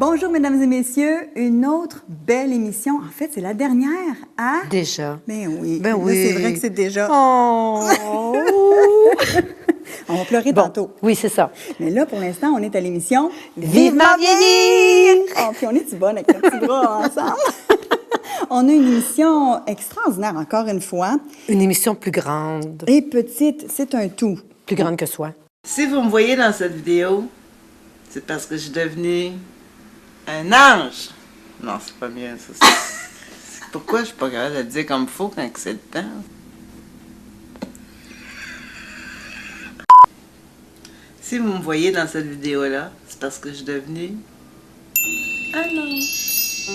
Bonjour, mesdames et messieurs. Une autre belle émission. En fait, c'est la dernière à... Déjà. Ben oui. Ben Là, oui. c'est vrai que c'est déjà... Oh! On va pleurer Bon, tantôt. oui, c'est ça. Mais là, pour l'instant, on est à l'émission Vivement vieillir! Oh, puis on est-tu bonne avec nos petits bras ensemble? On a une émission extraordinaire, encore une fois. Une émission plus grande. Et petite, c'est un tout. Plus grande que soi. Si vous me voyez dans cette vidéo, c'est parce que je suis devenue un ange. Non, c'est pas bien ça. Pourquoi je suis pas capable de le dire comme il faut quand c'est le temps? Si vous me voyez dans cette vidéo-là, c'est parce que je suis devenue un ange.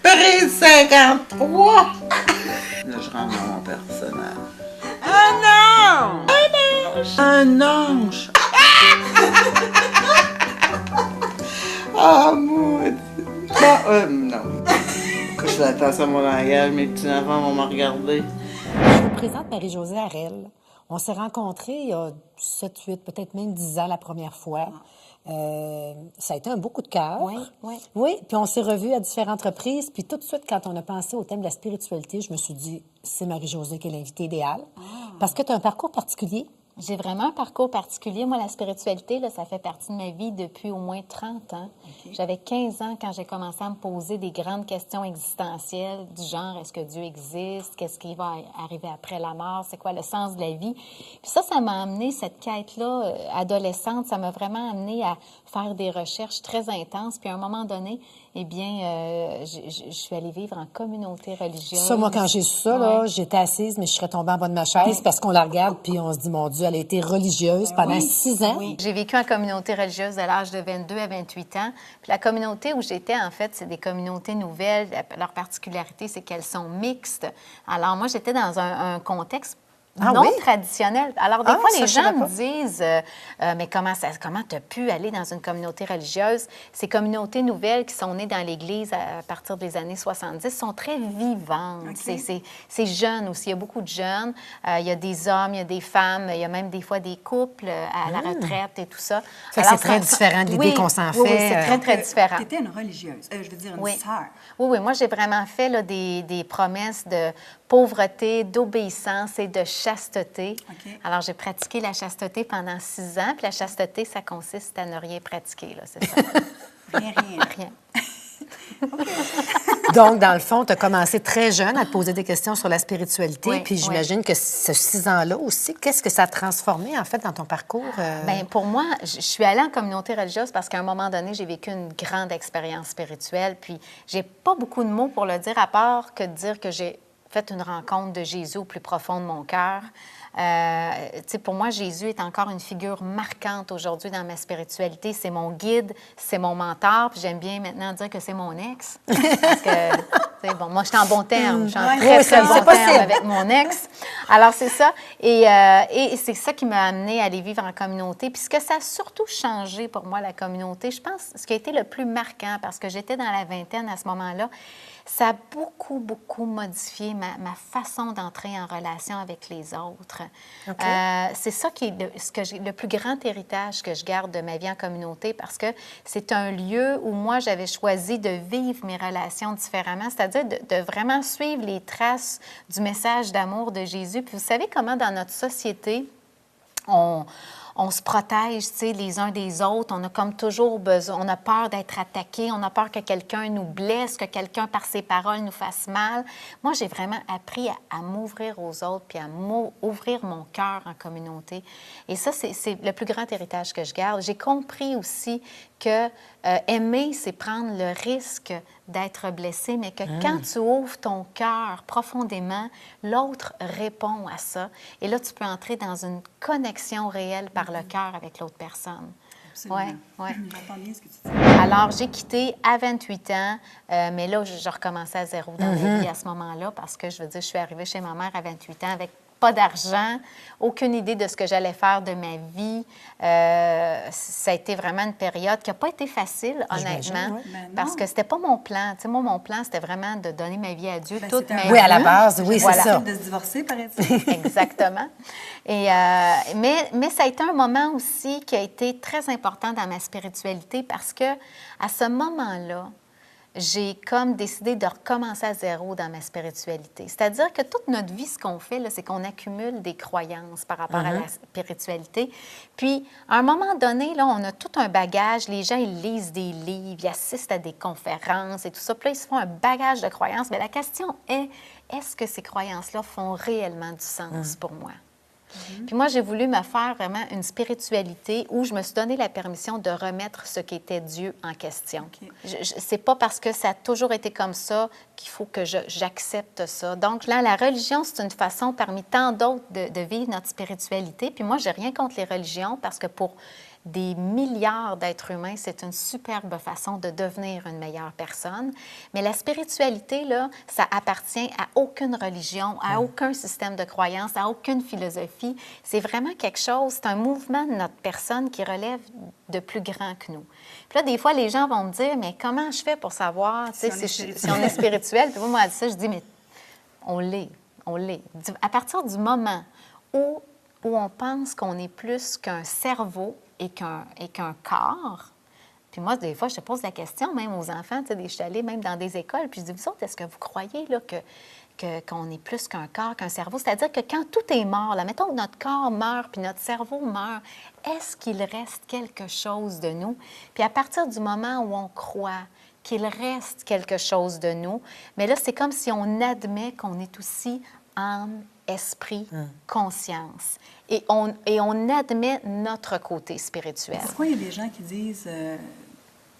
Prise 53! Là, je rentre dans mon personnage. Un ange! Un ange! Un ange! Ah, maudit! Non. Je fais attention à mon langage, mes petits-enfants vont me regarder. Je vous présente Marie-Josée Harel. On s'est rencontrés il y a 7, 8, peut-être même 10 ans la première fois. Ça a été un beau coup de cœur. Oui, puis on s'est revus à différentes reprises. Puis tout de suite, quand on a pensé au thème de la spiritualité, je me suis dit, c'est Marie-Josée qui est l'invitée idéale. Parce que tu as un parcours particulier. J'ai vraiment un parcours particulier. Moi, la spiritualité, là, ça fait partie de ma vie depuis au moins 30 ans. Okay. J'avais 15 ans quand j'ai commencé à me poser des grandes questions existentielles du genre, est-ce que Dieu existe? Qu'est-ce qui va arriver après la mort? C'est quoi le sens de la vie? Puis ça m'a amené, cette quête-là, adolescente, ça m'a vraiment amené à faire des recherches très intenses. Puis à un moment donné, eh bien, je suis allée vivre en communauté religieuse. Ça, moi, quand j'ai su ça, là, j'étais assise, mais je serais tombée en bas de ma chaise parce qu'on la regarde, puis on se dit, mon Dieu, elle a été religieuse pendant 6 ans. Oui. J'ai vécu en communauté religieuse de l'âge de 22 à 28 ans. Puis la communauté où j'étais, en fait, c'est des communautés nouvelles. Leur particularité, c'est qu'elles sont mixtes. Alors, moi, j'étais dans un contexte traditionnel. Alors, des fois, les gens me disent, mais comment tu as pu aller dans une communauté religieuse? Ces communautés nouvelles qui sont nées dans l'Église à partir des années 70 sont très vivantes. Okay. C'est jeune aussi. Il y a beaucoup de jeunes. Il y a des hommes, il y a des femmes, il y a même des fois des couples à la retraite et tout ça. C'est très différent de l'idée qu'on s'en fait. Oui, c'est très, très différent. Tu étais une religieuse, je veux dire une sœur. Oui. Moi, j'ai vraiment fait là, des promesses de pauvreté, d'obéissance et de chasteté. Okay. Alors, j'ai pratiqué la chasteté pendant 6 ans. Puis la chasteté, ça consiste à ne rien pratiquer, là, c'est ça. Rien. Okay. Donc, dans le fond, tu as commencé très jeune à te poser des questions sur la spiritualité. Puis j'imagine que ce 6 ans-là aussi, qu'est-ce que ça a transformé, en fait, dans ton parcours? Bien, pour moi, je suis allée en communauté religieuse parce qu'à un moment donné, j'ai vécu une grande expérience spirituelle. Puis, j'ai pas beaucoup de mots pour le dire, à part que de dire que j'ai fait une rencontre de Jésus au plus profond de mon cœur. Pour moi, Jésus est encore une figure marquante aujourd'hui dans ma spiritualité. C'est mon guide, c'est mon mentor. Puis j'aime bien maintenant dire que c'est mon ex. Parce que, bon, moi, je suis en bon terme. Je suis en très bon terme avec mon ex. Alors, c'est ça. Et c'est ça qui m'a amenée à aller vivre en communauté. Puis ce que ça a surtout changé pour moi, la communauté, je pense, ce qui a été le plus marquant, parce que j'étais dans la vingtaine à ce moment-là, ça a beaucoup, beaucoup modifié ma façon d'entrer en relation avec les autres. Okay. C'est ça qui est le plus grand héritage que je garde de ma vie en communauté parce que c'est un lieu où moi, j'avais choisi de vivre mes relations différemment, c'est-à-dire de vraiment suivre les traces du message d'amour de Jésus. Puis vous savez comment dans notre société, on se protège, tu sais, les uns des autres. On a comme toujours besoin, on a peur d'être attaqué, on a peur que quelqu'un nous blesse, que quelqu'un, par ses paroles, nous fasse mal. Moi, j'ai vraiment appris à m'ouvrir aux autres puis à ouvrir mon cœur en communauté. Et ça, c'est le plus grand héritage que je garde. J'ai compris aussi que aimer, c'est prendre le risque d'être blessé, mais que quand tu ouvres ton cœur profondément, l'autre répond à ça. Et là, tu peux entrer dans une connexion réelle par le cœur avec l'autre personne. Absolument. Ouais. J'entends bien ce que tu dis. Alors, j'ai quitté à 28 ans, mais là, je recommençais à zéro dans ma vie à ce moment-là parce que, je veux dire, je suis arrivée chez ma mère à 28 ans avec pas d'argent, aucune idée de ce que j'allais faire de ma vie. Ça a été vraiment une période qui n'a pas été facile, honnêtement, oui. parce que c'était pas mon plan. Tu sais, moi, mon plan, c'était vraiment de donner ma vie à Dieu toute ma vie. Oui, à la base, oui, c'est ça. De se divorcer, paraît-il. Exactement. Et, mais ça a été un moment aussi qui a été très important dans ma spiritualité parce que à ce moment-là, j'ai comme décidé de recommencer à zéro dans ma spiritualité. C'est-à-dire que toute notre vie, ce qu'on fait, là, c'est qu'on accumule des croyances par rapport à la spiritualité. Puis, à un moment donné, là, on a tout un bagage. Les gens, ils lisent des livres, ils assistent à des conférences et tout ça. Puis là, ils se font un bagage de croyances. Mais la question est, est-ce que ces croyances-là font réellement du sens pour moi? Puis moi, j'ai voulu me faire vraiment une spiritualité où je me suis donné la permission de remettre ce qu'était Dieu en question. C'est pas parce que ça a toujours été comme ça qu'il faut que j'accepte ça. Donc là, la religion, c'est une façon parmi tant d'autres de vivre notre spiritualité. Puis moi, j'ai rien contre les religions parce que pour des milliards d'êtres humains, c'est une superbe façon de devenir une meilleure personne. Mais la spiritualité, là, ça appartient à aucune religion, à aucun système de croyance, à aucune philosophie. C'est vraiment quelque chose, c'est un mouvement de notre personne qui relève de plus grand que nous. Puis là, des fois, les gens vont me dire, mais comment je fais pour savoir si on est spirituel? Puis moi, je dis, mais on l'est. À partir du moment où on pense qu'on est plus qu'un cerveau et qu'un corps. Puis moi, des fois, je te pose la question, même aux enfants, tu sais, je suis allée même dans des écoles, puis je dis, vous autres, est-ce que vous croyez là, qu'on est plus qu'un corps, qu'un cerveau? C'est-à-dire que quand tout est mort, là, mettons que notre corps meurt, puis notre cerveau meurt, est-ce qu'il reste quelque chose de nous? Puis à partir du moment où on croit qu'il reste quelque chose de nous, mais là, c'est comme si on admet qu'on est aussi âme, esprit, conscience. Et on admet notre côté spirituel. Pourquoi il y a des gens qui disent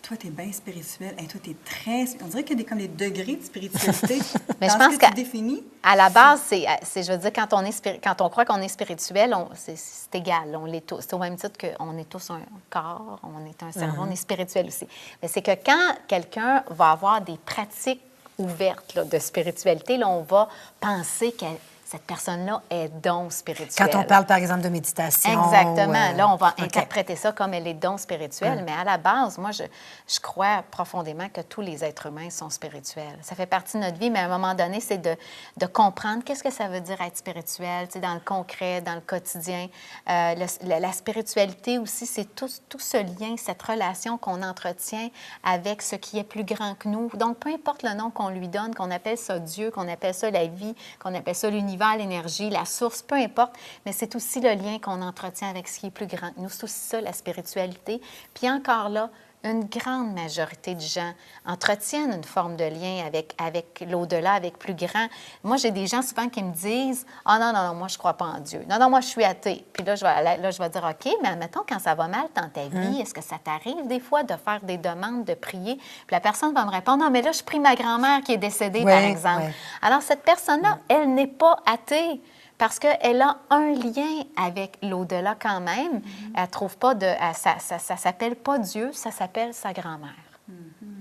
toi, t'es bien spirituel, et toi, t'es très... On dirait qu'il y a des degrés de spiritualité. Mais dans je pense ce que tu définis. À la base, c'est je veux dire, quand on croit qu'on est spirituel, c'est égal, on l'est tous. C'est au même titre qu'on est tous un corps, on est un cerveau, on est spirituel aussi. Mais c'est que quand quelqu'un va avoir des pratiques ouvertes là, de spiritualité, là, on va penser que cette personne-là est donc spirituelle. Quand on parle, par exemple, de méditation. Exactement. Là, on va interpréter ça comme elle est donc spirituelle. Mais à la base, moi, je crois profondément que tous les êtres humains sont spirituels. Ça fait partie de notre vie, mais à un moment donné, c'est de comprendre qu'est-ce que ça veut dire être spirituel, tu sais, dans le concret, dans le quotidien. La spiritualité aussi, c'est tout ce lien, cette relation qu'on entretient avec ce qui est plus grand que nous. Donc, peu importe le nom qu'on lui donne, qu'on appelle ça Dieu, qu'on appelle ça la vie, qu'on appelle ça l'univers, l'énergie, la source, peu importe, mais c'est aussi le lien qu'on entretient avec ce qui est plus grand que nous. C'est aussi ça, la spiritualité. Puis encore là, une grande majorité de gens entretiennent une forme de lien avec l'au-delà, avec plus grand. Moi, j'ai des gens souvent qui me disent « Ah non, non, non, moi, je ne crois pas en Dieu. Non, non, moi, je suis athée. » Puis là, je vais dire « OK, mais admettons, quand ça va mal dans ta vie, est-ce que ça t'arrive des fois de faire des demandes, de prier? » Puis la personne va me répondre « Non, mais là, je prie ma grand-mère qui est décédée, par exemple. » Alors, cette personne-là, elle n'est pas athée. Parce qu'elle a un lien avec l'au-delà quand même. Elle trouve pas ça s'appelle pas Dieu, ça s'appelle sa grand-mère.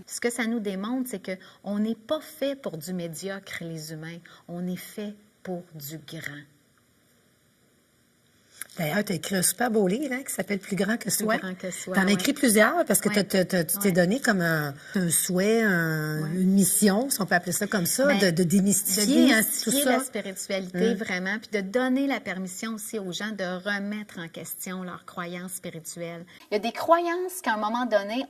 Ce que ça nous démontre, c'est qu'on n'est pas fait pour du médiocre, les humains. On est fait pour du grand. D'ailleurs, tu as écrit un super beau livre qui s'appelle « Plus grand que soi ». Plus grand que soi, Tu en as écrit plusieurs parce que tu t'es donné comme un souhait, une mission, si on peut appeler ça comme ça, de démystifier tout ça. La spiritualité, vraiment, puis de donner la permission aussi aux gens de remettre en question leurs croyances spirituelles. Il y a des croyances qu'à un moment donné,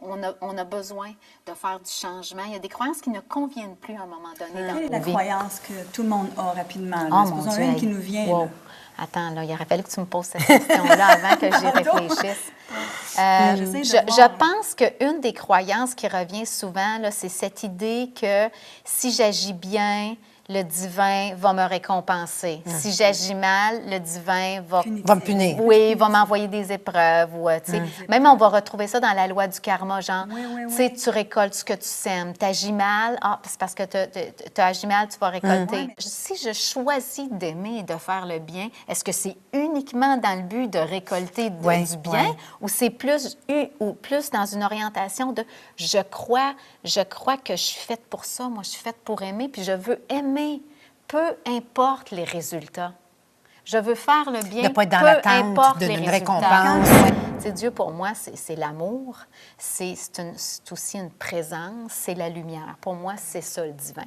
on a besoin de faire du changement. Il y a des croyances qui ne conviennent plus à un moment donné dans nos vies. Quelle est la croyance que tout le monde a rapidement? Oh, Supposons une qui nous vient. Wow. Là. Attends, là, il aurait fallu que tu me poses cette question-là avant que j'y réfléchisse. Je pense qu'une des croyances qui revient souvent, là, c'est cette idée que si j'agis bien, le divin va me récompenser. Si j'agis mal, le divin va me punir. Oui, va m'envoyer des épreuves. Ou, même on va retrouver ça dans la loi du karma, genre, tu récoltes ce que tu sèmes. Tu agis mal, c'est parce que tu agi mal, tu vas récolter. Si je choisis d'aimer et de faire le bien, est-ce que c'est uniquement dans le but de récolter du bien ou c'est plus dans une orientation de je crois que je suis faite pour ça, moi je suis faite pour aimer, puis je veux aimer peu importe les résultats. Je veux faire le bien, De pas être dans peu l'attente importe d'une les résultats. récompense. Ouais. Tu sais, Dieu, pour moi, c'est l'amour, c'est aussi une présence, c'est la lumière. Pour moi, c'est ça, le divin.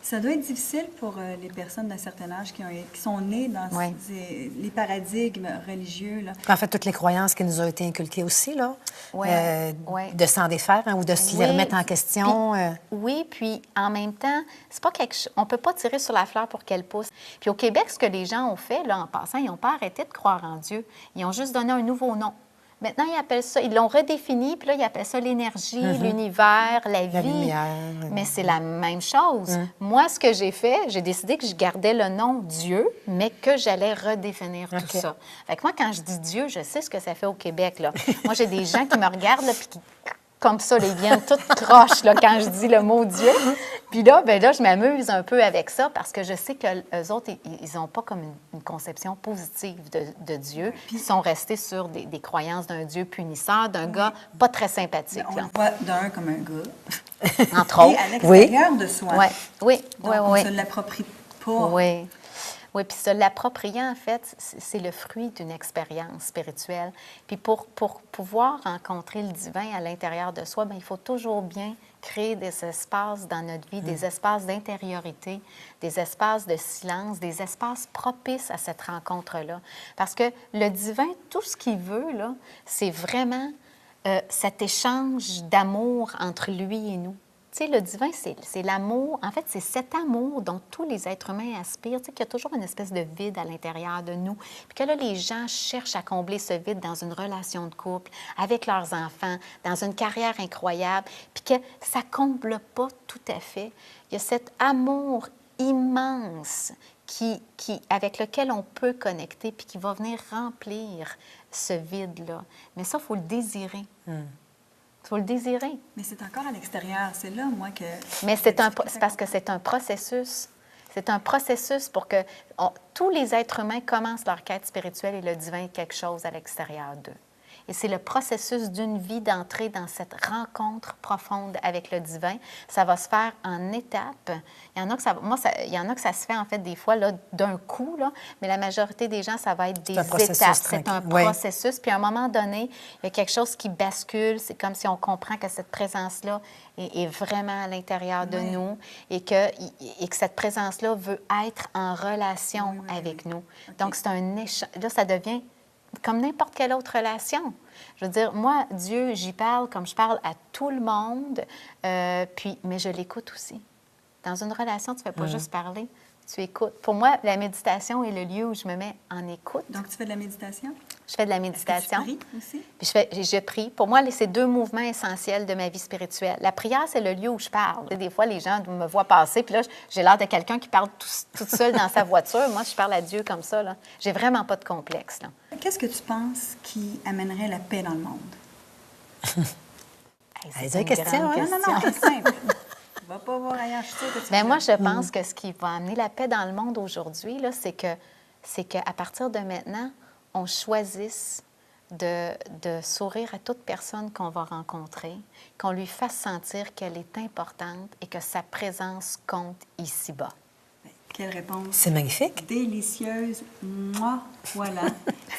Ça doit être difficile pour les personnes d'un certain âge qui sont nées dans Oui. les paradigmes religieux. Là. En fait, toutes les croyances qui nous ont été inculquées aussi, là, Ouais. de s'en défaire ou de se les remettre en question. Oui, puis en même temps, c'est pas on peut pas tirer sur la fleur pour qu'elle pousse. Puis au Québec, ce que les gens ont fait, là, en passant, ils n'ont pas arrêté de croire en Dieu. Ils ont juste donné un nouveau nom. Maintenant, ils appellent ça, ils l'ont redéfini, puis là, ils appellent ça l'énergie, l'univers, la vie. La lumière. Mais c'est la même chose. Moi, ce que j'ai fait, j'ai décidé que je gardais le nom Dieu, mais que j'allais redéfinir tout ça. Fait que moi, quand je dis Dieu, je sais ce que ça fait au Québec, là. Moi, j'ai des gens qui me regardent, là, puis qui, comme ça, ils viennent toutes croches, là, quand je dis le mot Dieu. Puis là, je m'amuse un peu avec ça parce que je sais qu'eux autres, ils n'ont pas comme une conception positive de Dieu. Ils sont restés sur des croyances d'un Dieu punisseur, d'un gars pas très sympathique. On là. le voit d'un comme un gars. Entre autres. Et à l'extérieur de soi. Ouais. Oui, Donc, on ne se l'approprie pas. Oui. Oui, puis se l'approprier, en fait, c'est le fruit d'une expérience spirituelle. Puis pour pouvoir rencontrer le divin à l'intérieur de soi, bien, il faut toujours bien créer des espaces dans notre vie, des espaces d'intériorité, des espaces de silence, des espaces propices à cette rencontre-là. Parce que le divin, tout ce qu'il veut, là, c'est vraiment cet échange d'amour entre lui et nous. Tu sais, le divin, c'est l'amour. En fait, c'est cet amour dont tous les êtres humains aspirent. Tu sais, qu'il y a toujours une espèce de vide à l'intérieur de nous. Puis que là, les gens cherchent à combler ce vide dans une relation de couple, avec leurs enfants, dans une carrière incroyable. Puis que ça ne comble pas tout à fait. Il y a cet amour immense avec lequel on peut connecter puis qui va venir remplir ce vide-là. Mais ça, il faut le désirer. Il faut le désirer. Mais c'est encore à l'extérieur. C'est là, moi, que... Mais c'est parce que c'est un processus. C'est un processus pour que tous les êtres humains commencent leur quête spirituelle et le divin est quelque chose à l'extérieur d'eux. Et c'est le processus d'une vie d'entrer dans cette rencontre profonde avec le divin. Ça va se faire en étapes. Il y en a que il y en a que ça se fait, en fait, des fois, là, d'un coup, là, mais la majorité des gens, ça va être des étapes. C'est un processus. Puis à un moment donné, il y a quelque chose qui bascule. C'est comme si on comprend que cette présence-là est vraiment à l'intérieur de nous et que cette présence-là veut être en relation avec nous. Okay. Donc, c'est un échange. Là, ça devient comme n'importe quelle autre relation. Je veux dire, moi, Dieu, j'y parle comme je parle à tout le monde, mais je l'écoute aussi. Dans une relation, tu ne fais pas juste parler, tu écoutes. Pour moi, la méditation est le lieu où je me mets en écoute. Donc, tu fais de la méditation? Je fais de la méditation. Est-ce que tu pries aussi? Puis je prie. Pour moi, c'est deux mouvements essentiels de ma vie spirituelle. La prière, c'est le lieu où je parle. Des fois, les gens me voient passer, puis là, j'ai l'air de quelqu'un qui parle toute seule dans sa voiture. Moi, je parle à Dieu comme ça. Là. J'ai vraiment pas de complexe. Là. Qu'est-ce que tu penses qui amènerait la paix dans le monde? C'est une question, Non, c'est simple. On va pas voir ailleurs. Moi, je pense que ce qui va amener la paix dans le monde aujourd'hui, là, c'est qu'à partir de maintenant, on choisisse de sourire à toute personne qu'on va rencontrer, qu'on lui fasse sentir qu'elle est importante et que sa présence compte ici-bas. Quelle réponse? C'est magnifique. Délicieuse. Moi, voilà.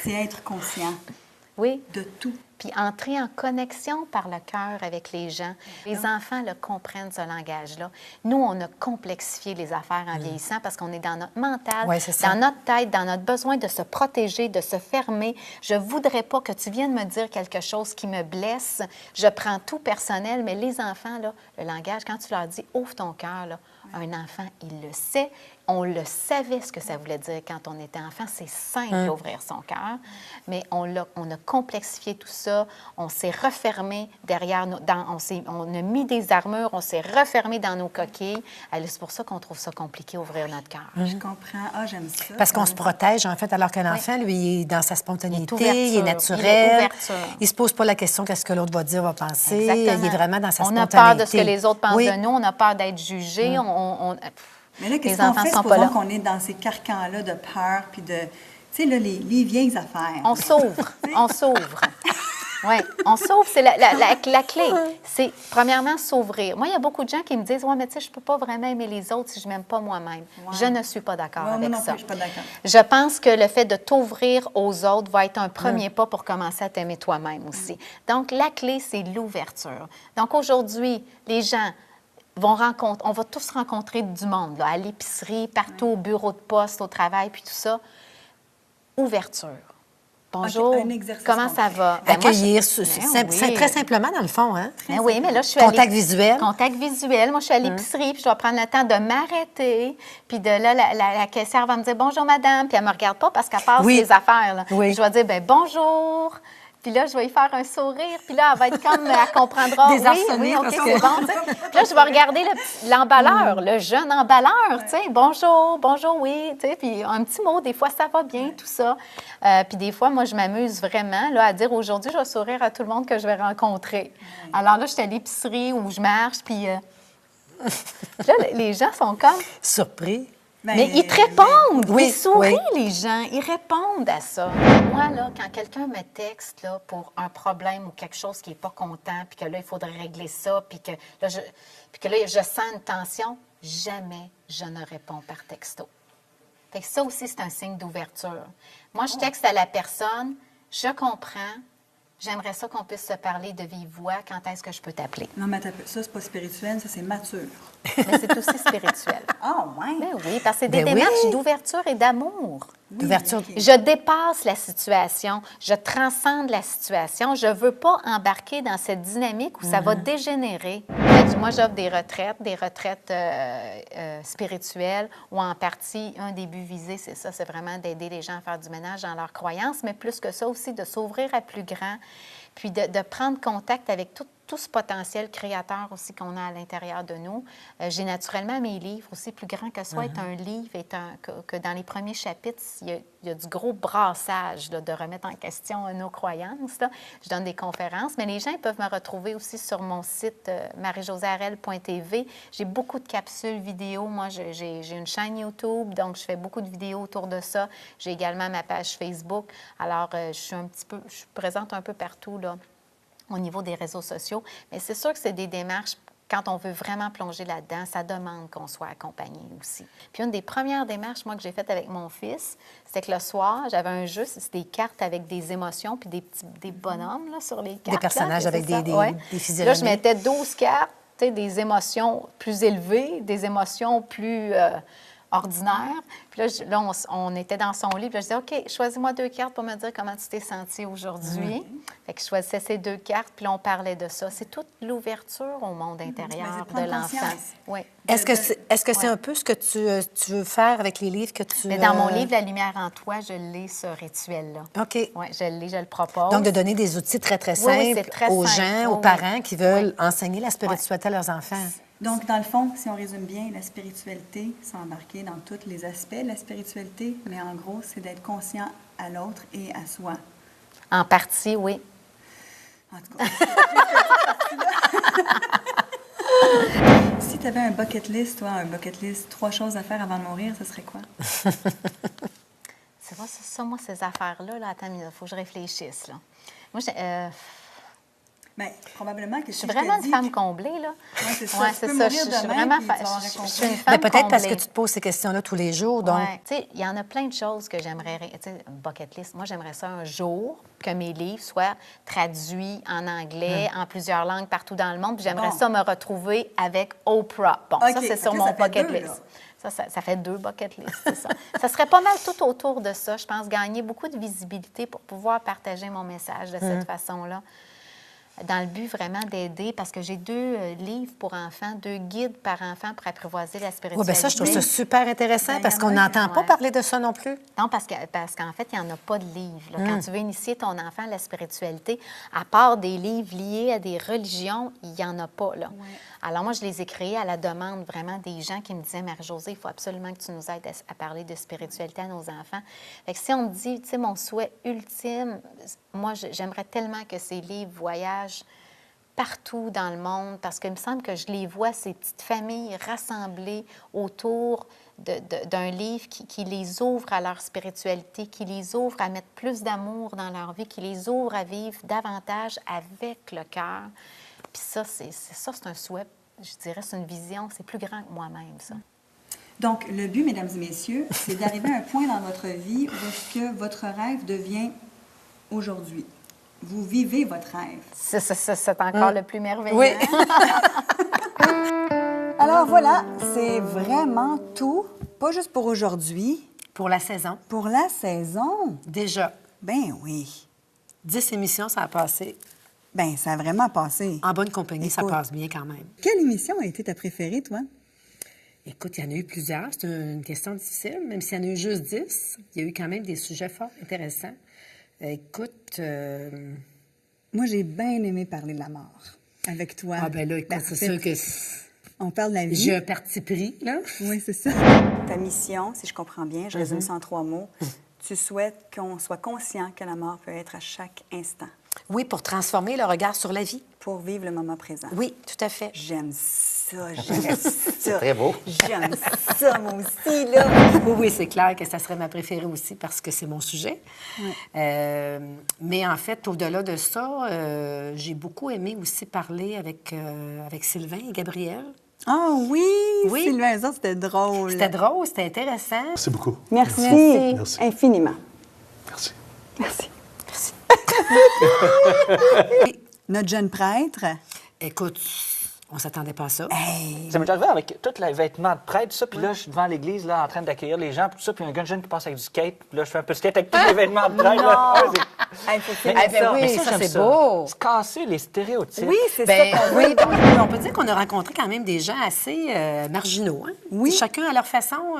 C'est être conscient. Oui. De tout. Puis entrer en connexion par le cœur avec les gens. Les enfants le comprennent, ce langage-là. Nous, on a complexifié les affaires en vieillissant parce qu'on est dans notre mental, dans notre tête, dans notre besoin de se protéger, de se fermer. Je voudrais pas que tu viennes me dire quelque chose qui me blesse. Je prends tout personnel, mais les enfants, là, le langage, quand tu leur dis « ouvre ton cœur », un enfant, il le sait. On le savait ce que ça voulait dire quand on était enfant. C'est simple d'ouvrir son cœur, mais on a complexifié tout ça. On s'est refermé derrière on a mis des armures, on s'est refermé dans nos coquilles. C'est pour ça qu'on trouve ça compliqué d'ouvrir notre cœur. Je comprends. Ah, j'aime ça. Parce qu'on se protège, en fait, alors qu'un enfant, lui, il est dans sa spontanéité, il est naturel. Il ne se pose pas la question qu'est-ce que l'autre va dire, va penser. Exactement. Il est vraiment dans sa spontanéité. On a peur de ce que les autres pensent de nous. On a peur d'être jugé. Mais là, qu'est-ce qu'on fait? Supposons qu'on est dans ces carcans-là de peur, puis de... Tu sais, là, les vieilles affaires. On s'ouvre. On s'ouvre. Oui, on s'ouvre, c'est la clé. C'est, premièrement, s'ouvrir. Moi, il y a beaucoup de gens qui me disent, ouais, mais tu sais, je ne peux pas vraiment aimer les autres si je ne m'aime pas moi-même. Ouais. Je ne suis pas d'accord Ouais, avec moi non ça. plus, je suis pas d'accord. Je pense que le fait de t'ouvrir aux autres va être un premier pas pour commencer à t'aimer toi-même aussi. Donc, la clé, c'est l'ouverture. Donc, aujourd'hui, les gens vont rencontrer, on va tous rencontrer du monde, là, à l'épicerie, partout, au bureau de poste, au travail, puis tout ça. Ouverture. Bonjour, un exercice comment ça concret. va? Ben, moi, Accueillir, Ben oui. très simplement, dans le fond, hein? Ben oui, mais là, je suis Contact visuel. Contact visuel. Moi, je suis à l'épicerie, puis je dois prendre le temps de m'arrêter. Puis de là, la caissière va me dire « Bonjour, madame », puis elle me regarde pas parce qu'elle passe Oui. les affaires. Là. Oui. Puis je vais dire « Ben bonjour ». Puis là, je vais lui faire un sourire. Puis là, elle va être comme, elle comprendra. Désarçonnée, Oui, OK, parce c'est que- bon. tu sais. Puis là, je vais regarder l'emballeur, le jeune emballeur, tu sais. Bonjour, bonjour, oui. Tu sais, puis un petit mot, des fois, ça va bien, tout ça. Puis des fois, moi, je m'amuse vraiment là, à dire aujourd'hui, je vais sourire à tout le monde que je vais rencontrer. Alors là, je suis à l'épicerie où je marche, puis puis là, les gens sont comme. Surpris. Mais ils te répondent, oui, ils sourient, oui. les gens, ils répondent à ça. Moi, là, quand quelqu'un me texte là, pour un problème ou quelque chose qui n'est pas content, puis que là, il faudrait régler ça, puis que là, je sens une tension, jamais je ne réponds par texto. Fait que ça aussi, c'est un signe d'ouverture. Moi, je texte à la personne, je comprends, j'aimerais ça qu'on puisse se parler de vive voix, quand est-ce que je peux t'appeler? Non, mais attends, ça, c'est pas spirituel, ça, c'est mature. Mais c'est aussi spirituel. Ah, ouais. Ben oui, parce que c'est des Ben démarches oui. d'ouverture et d'amour. D'ouverture. ok. Je dépasse la situation, je transcende la situation. Je ne veux pas embarquer dans cette dynamique où ça va dégénérer. Fait que moi, j'offre des retraites spirituelles où en partie, un des buts visés, c'est ça, c'est vraiment d'aider les gens à faire du ménage dans leurs croyances, mais plus que ça aussi, de s'ouvrir à plus grand, puis de prendre contact avec tout ce potentiel créateur aussi qu'on a à l'intérieur de nous. J'ai naturellement mes livres aussi, plus grand que soi, est un livre, que dans les premiers chapitres, il y a du gros brassage là, de remettre en question nos croyances. Là. Je donne des conférences, mais les gens ils peuvent me retrouver aussi sur mon site marie-josée-harel.tv. J'ai beaucoup de capsules vidéo. Moi, j'ai une chaîne YouTube, donc je fais beaucoup de vidéos autour de ça. J'ai également ma page Facebook. Alors, je suis présente un peu partout, là, au niveau des réseaux sociaux. Mais c'est sûr que c'est des démarches, quand on veut vraiment plonger là-dedans, ça demande qu'on soit accompagné aussi. Puis une des premières démarches, moi, que j'ai faites avec mon fils, c'était que le soir, j'avais un jeu, c'est des cartes avec des émotions puis des bonhommes là, sur les cartes. Des personnages là, avec c'est ça? des Ouais. physionomies. Là, je mettais 12 cartes, tu sais, des émotions plus élevées, des émotions plus ordinaires. Puis là, on était dans son lit, puis là, je disais, OK, choisis-moi 2 cartes pour me dire comment tu t'es senti aujourd'hui. Fait que je choisissais ces 2 cartes, puis là, on parlait de ça. C'est toute l'ouverture au monde intérieur c'est de de prendre l'enfant. conscience. Oui. Est-ce que c'est un peu ce que tu veux faire avec les livres que tu... Mais dans mon livre, La lumière en toi, je l'ai, ce rituel-là. OK. Oui, je l'ai, je le propose. Donc, de donner des outils très, très simples Oui, c'est très aux simple. gens, Oui, aux oui. parents qui veulent enseigner la spiritualité à leurs enfants. Donc, dans le fond, si on résume bien, la spiritualité, c'est embarquer dans tous les aspects de la spiritualité, mais en gros, c'est d'être conscient à l'autre et à soi. En partie, oui. En tout cas, si tu avais un bucket list, toi, 3 choses à faire avant de mourir, ce serait quoi? C'est vrai, c'est ça, moi, ces affaires-là, là, attends, il faut que je réfléchisse, là. Moi, Bien, probablement que je suis vraiment une femme comblée, là. Oui, c'est ça. Ouais, Tu c'est peux ça. mourir Je suis demain, vraiment puis tu vas avoir je suis accompli. une femme Mais peut-être parce que comblée. tu te poses ces questions-là tous les jours. Donc, Ouais. Tu sais, il y en a plein de choses que j'aimerais... Tu sais, bucket list, moi, j'aimerais ça un jour que mes livres soient traduits en anglais, en plusieurs langues partout dans le monde. Puis j'aimerais Bon. ça me retrouver avec Oprah. Bon, ça, OK. c'est sur OK, mon ça fait bucket 2, list. Ça fait 2 bucket lists, c'est ça. Ça serait pas mal tout autour de ça. Je pense gagner beaucoup de visibilité pour pouvoir partager mon message de cette façon-là. Dans le but vraiment d'aider, parce que j'ai 2 livres pour enfants, 2 guides par enfant pour apprivoiser la oui, spiritualité. bien ça, je trouve ça super intéressant Ben, parce y en qu'on a n'entend pas ouais. parler de ça non plus. Non, parce qu'en fait, il n'y en a pas de livre. Là. Quand tu veux initier ton enfant à la spiritualité, à part des livres liés à des religions, il n'y en a pas. Là. Alors moi, je les ai créés à la demande vraiment des gens qui me disaient, Marie-Josée, il faut absolument que tu nous aides à parler de spiritualité à nos enfants. Fait que si on me dit, tu sais, mon souhait ultime, moi, j'aimerais tellement que ces livres voyagent partout dans le monde, parce qu'il me semble que je les vois, ces petites familles rassemblées autour d'un livre qui les ouvre à leur spiritualité, qui les ouvre à mettre plus d'amour dans leur vie, qui les ouvre à vivre davantage avec le cœur. Puis ça, c'est un souhait, je dirais, c'est une vision, c'est plus grand que moi-même, ça. Donc, le but, mesdames et messieurs, c'est d'arriver à un point dans votre vie où est-ce que votre rêve devient aujourd'hui. Vous vivez votre rêve. C'est encore le plus merveilleux. Oui. Alors voilà, c'est vraiment tout, pas juste pour aujourd'hui. Pour la saison. Pour la saison. Déjà. Ben oui. 10 émissions, ça a passé. Ben, ça a vraiment passé. En bonne compagnie, Écoute, ça passe bien quand même. Quelle émission a été ta préférée, toi? Écoute, il y en a eu plusieurs. C'est une question difficile. Même s'il y en a eu juste 10, il y a eu quand même des sujets fort intéressants. Écoute... Moi, j'ai bien aimé parler de la mort avec toi. Ah ben là, écoute, c'est sûr que... On parle de la vie. J'ai un parti pris, là. Oui, c'est ça. Ta mission, si je comprends bien, je résume ça en 3 mots. Tu souhaites qu'on soit conscient que la mort peut être à chaque instant. Oui, pour transformer le regard sur la vie. Pour vivre le moment présent. Oui, tout à fait. J'aime ça, j'aime ça. C'est très beau. J'aime ça, moi aussi, là. Oui, c'est clair que ça serait ma préférée aussi parce que c'est mon sujet. Ouais. Mais en fait, au-delà de ça, j'ai beaucoup aimé aussi parler avec Sylvain et Gabriel. Ah oui! Oui. Sylvain, ça, c'était drôle. C'était drôle, c'était intéressant. Merci beaucoup. Merci. Merci. Infiniment. Merci. Merci. Merci. Notre jeune prêtre. Écoute, on s'attendait pas à ça. Ça m'est arrivé avec tous les vêtements de prêtre, ça, puis là, je suis devant l'église, là, en train d'accueillir les gens, puis tout ça, puis un gars jeune qui passe avec du skate, puis là, je fais un peu de skate avec tous les vêtements de prêtre. Là. Hey, faut filmer Eh ben ça. oui, Mais ça, j'aime c'est beau. C'est casser les stéréotypes. Oui, c'est Ben, ça. oui, donc, on peut dire qu'on a rencontré quand même des gens assez marginaux. Hein? Oui. Chacun à leur façon,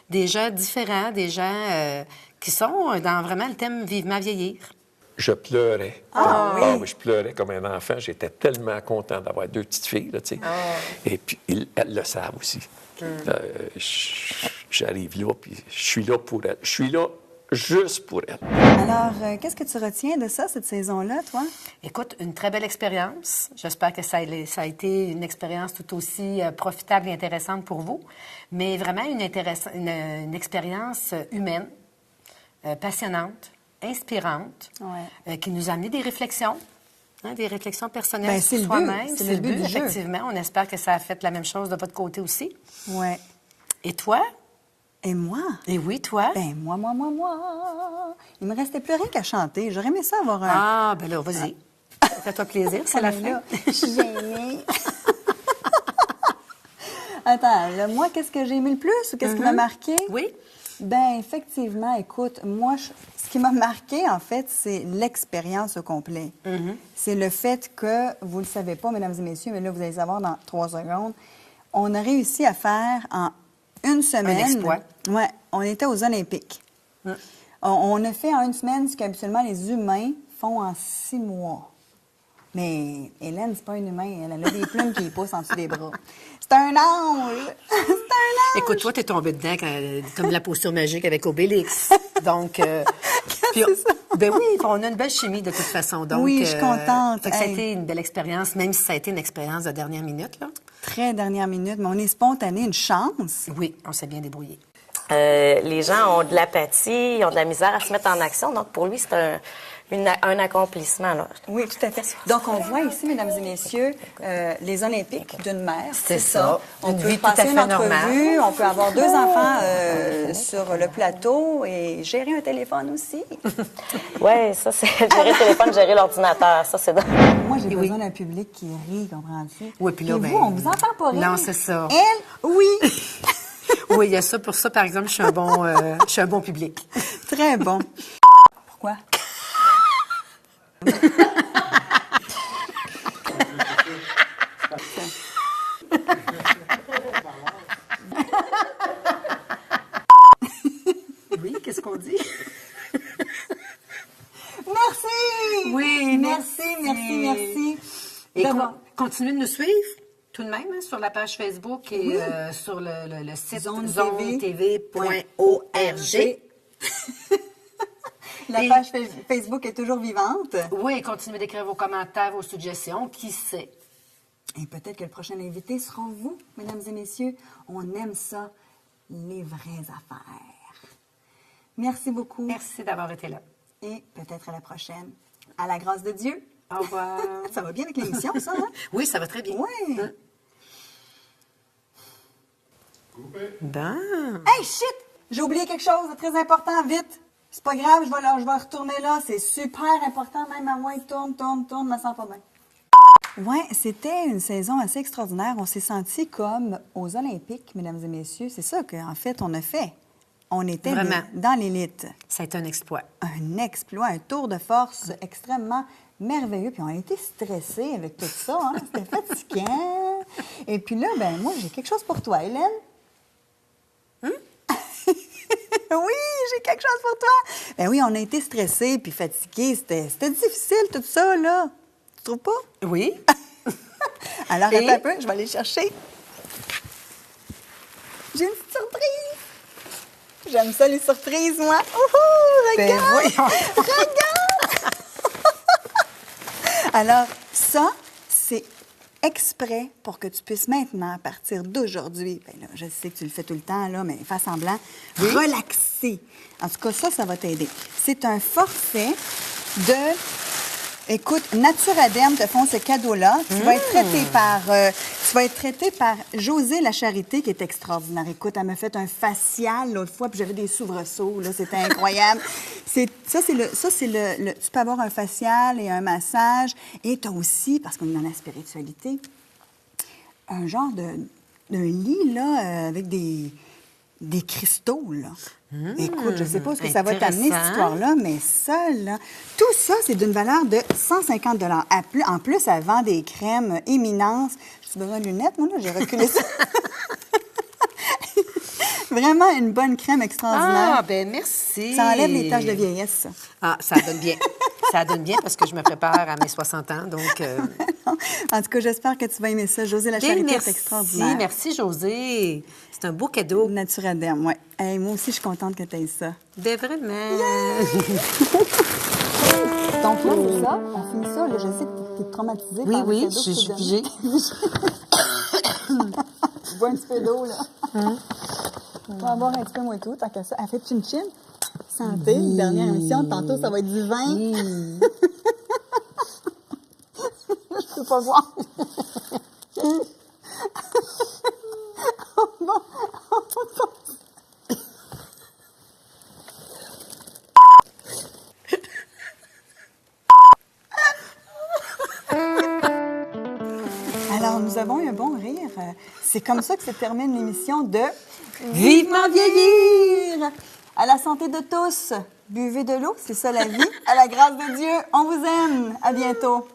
des gens différents, des gens qui sont dans vraiment le thème vivement vieillir. Je pleurais. oui? Je pleurais comme un enfant. J'étais tellement content d'avoir 2 petites filles, là, tu sais. Et puis, elles le savent aussi. J'arrive là, puis je suis là pour elles. Je suis là juste pour elles. Alors, qu'est-ce que tu retiens de ça, cette saison-là, toi? Écoute, une très belle expérience. J'espère que ça a été une expérience tout aussi profitable et intéressante pour vous, mais vraiment une expérience humaine, passionnante, inspirante, qui nous a amené des réflexions. Des réflexions personnelles Ben, sur c'est le soi-même. but. C'est le but du jeu. Effectivement. On espère que ça a fait la même chose de votre côté aussi. Oui. Et toi? Et moi? Et oui, toi? Ben, moi. Il me restait plus rien qu'à chanter. J'aurais aimé ça avoir un... Ah, ben là, vas-y. Fais-toi plaisir, c'est la fin. Je suis gênée. Attends, là, moi, qu'est-ce que j'ai aimé le plus ou qu'est-ce qui m'a marqué? Oui. Ben effectivement, écoute, moi, ce qui m'a marqué, en fait, c'est l'expérience au complet. C'est le fait que, vous ne le savez pas, mesdames et messieurs, mais là, vous allez savoir dans 3 secondes, on a réussi à faire en 1 semaine... Un exploit. Oui, on était aux Olympiques. On a fait en 1 semaine ce qu'habituellement les humains font en 6 mois. Mais Hélène, c'est pas une humaine. Elle a des plumes qui poussent en dessous des bras. C'est un ange! C'est un ange! Écoute, toi, t'es tombée dedans comme la posture magique avec Obélix. Donc, puis, ben oui, puis on a une belle chimie de toute façon. Donc, oui, je suis contente. Fait que ça a été une belle expérience, même si ça a été une expérience de dernière minute, là. Très dernière minute, mais on est spontané, une chance. Oui, on s'est bien débrouillé. Les gens ont de l'apathie, ils ont de la misère à se mettre en action. Donc, pour lui, c'est un accomplissement. Là. Oui, tout à fait. Donc, on voit ici, mesdames et messieurs, les Olympiques d'une mère. C'est ça. On Une peut vie tout à passer fait une entrevue, normale. on peut avoir 2 enfants sur le plateau et gérer un téléphone aussi. Oui, ça, c'est gérer le téléphone, gérer l'ordinateur. Ça, c'est Moi, j'ai besoin d'un public qui rit, comprends-tu? Oui, puis là, et ben, vous, on vous entend pas rire. non, c'est ça. Elle, oui. Oui, il y a ça. Pour ça, par exemple, je suis un bon public. Très bon. Pourquoi? Oui, qu'est-ce qu'on dit? Merci! Oui, merci. Et D'abord- continuez de nous suivre tout de même hein, sur la page Facebook et sur le site zonetv.org. La page Facebook est toujours vivante. Oui, et continuez d'écrire vos commentaires, vos suggestions. Qui sait? Et peut-être que le prochain invité sera vous, mesdames et messieurs. On aime ça. les vraies affaires. Merci beaucoup. Merci d'avoir été là. Et peut-être à la prochaine. À la grâce de Dieu. Au revoir. Ça va bien avec l'émission, ça, hein? Oui, ça va très bien. Oui. Bon. Hey, shit! J'ai oublié quelque chose de très important, vite. C'est pas grave, je vais retourner là. C'est super important, même à moi, tourne, me sens pas bien. Ouais, c'était une saison assez extraordinaire. On s'est sentis comme aux Olympiques, mesdames et messieurs. C'est ça qu'en fait, on a fait. On était Vraiment. dans l'élite. Ça a été un exploit. Un exploit, un tour de force extrêmement merveilleux. Puis on a été stressés avec tout ça. Hein? C'était fatigant. Et puis là, ben moi, j'ai quelque chose pour toi, Hélène. Oui, j'ai quelque chose pour toi. Ben oui, on a été stressés puis fatigués. C'était difficile, tout ça, là. Tu trouves pas? Oui. Alors, Et? attends un peu, je vais aller chercher. J'ai une petite surprise. J'aime ça, les surprises, moi. Regarde! voyons. Regarde! Alors, ça, c'est exprès pour que tu puisses maintenant, à partir d'aujourd'hui, ben là, je sais que tu le fais tout le temps, là, mais fais semblant, relaxer. En tout cas, ça va t'aider. C'est un forfait de... Écoute, Naturaderm te font ce cadeau-là. Tu vas être traité par Josée La Charité, qui est extraordinaire. Écoute, elle m'a fait un facial l'autre fois, puis j'avais des soubresauts, là, c'était incroyable. Tu peux avoir un facial et un massage. Et tu as aussi, parce qu'on est dans la spiritualité, un genre de lit, là, avec des cristaux, là. Écoute, je ne sais pas ce que ça va t'amener, cette histoire-là, mais ça, là, tout ça, c'est d'une valeur de 150 $. En plus, elle vend des crèmes éminence. J'ai besoin de lunettes, moi, là, j'ai reculé ça. Vraiment une bonne crème extraordinaire. Ah, ben merci. Ça enlève les taches de vieillesse, ça. Ah, ça donne bien. Ça donne bien parce que je me prépare à mes 60 ans, donc... En tout cas, j'espère que tu vas aimer ça. Josée La Charité est extraordinaire. Merci, Josée. C'est un beau cadeau. Naturaderm, oui. Hey, moi aussi, je suis contente que tu aies ça. Ben vraiment. Donc là, c'est ça. On finit ça. Là, je sais que tu es traumatisée par le cadeau que je je suis t'ai obligée. donné. Je bois un petit peu d'eau, là. On va en boire un petit peu moins tout, tant que ça. Elle fait chin-chin. Santé, dernière émission. Tantôt, ça va être du vin. Je peux pas voir. Bon. Alors, nous avons eu un bon rire. C'est comme ça que se termine l'émission de Vivement vieillir! À la santé de tous. Buvez de l'eau, c'est ça la vie. À la grâce de Dieu, on vous aime. À bientôt.